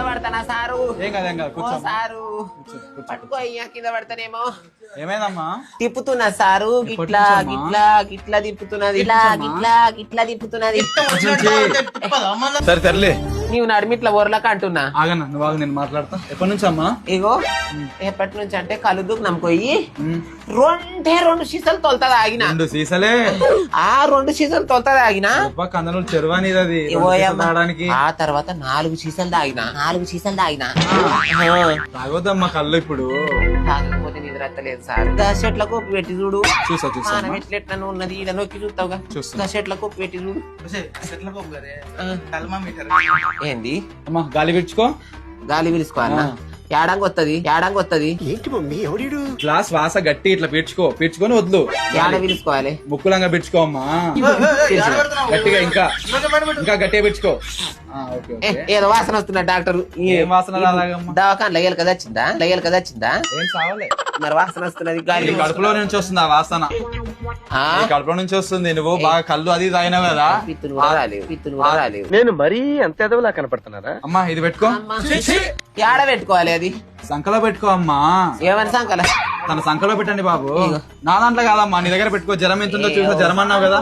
పడతానా sir? ఏం కాదు ఏం కాదు కూర్చో సారు పట్టుకో అయ్యా, కింద పడతానేమో. ఏమైందమ్మా? తిప్పుతున్నా సారు, గిట్లా నుంచమ్మా? గిట్లా గిట్లా తిప్పుతున్నది, ఇట్లా గిట్లా గిట్లా తిప్పుతున్నది. సరే సర్లే నీవు నడిమిట్ల ఊర్లకు అంటున్నా. ఆగన్నా నువ్వు ఆగు, నేను మాట్లాడతా. ఎప్పటి నుంచి అమ్మా? ఇగో ఎప్పటి నుంచి అంటే కళ్ళు దూకునాం పోయి రెండు సీసాలు తొలతది ఆగిన. 2 సీసాలే. ఆ 2 సీసాలు తొలతది ఆగిన. కందలు చెరువానిది అది తాగడానికి. ఆ తర్వాత 4 సీసాలు తాగిన. 4 సీసాలు తాగిన. తాగొద్దమ్మా కళ్ళు ఇప్పుడు. తాగకపోతే నిద్రత్తలేదు సార్. చెట్లకు పెట్టి చూడు. చూసా చూసా ఎట్లా ఉన్నది ఈడ నొక్కి చూస్తావుగా. చెట్లకు పెట్టి చూడు. ఏంది అమ్మా గాలి పిలుచుకో. గాలి పిలుచుకోవాలన్నా? ఏడంగా వస్తుంది, ఏడంగా వస్తుంది. ఏంటి మమ్మీ ఎవడీడు? గ్లాస్ వాస గట్టి ఇట్లా పీడ్చుకొని వద్దు. ఏడ పిలుచుకోవాలి? ముక్కులంగా పిచ్చుకో అమ్మా. గట్టిగా ఇంకా ఇంకా గట్టిగా పిచ్చుకో. ఏదో వాసన వస్తున్నా డాక్టర్. ఏం వాసన రాలాగమ్మా? దవాఖాన లగేలు కదా వచ్చిందా? లగేలు కదా వచ్చిందా? ఏం సావలే. మరి వాసన వస్తున్నది. గాలి కడుపులో నుంచి వస్తుంది ఆ వాసన. కడుపులో నుంచి వస్తుంది. నువ్వు బాగా కళ్ళు అది తాగినావు కదా. పిత్తులు కూడా రాలేవు, పిత్తులు కూడా రాలేవు. నేను మరీ అంత ఎదవలా కనపడుతున్నారా? అమ్మా ఇది పెట్టుకో. ఏడ పెట్టుకోవాలి అది? సంకలో పెట్టుకో అమ్మా. ఏమని సంకల? తన సంకలో పెట్టండి బాబు. నా దాంట్లో కాదమ్మా, నీ దగ్గర పెట్టుకో. జ్వరం ఎంత ఉందో చూసా. జ్వరం అన్నావు కదా.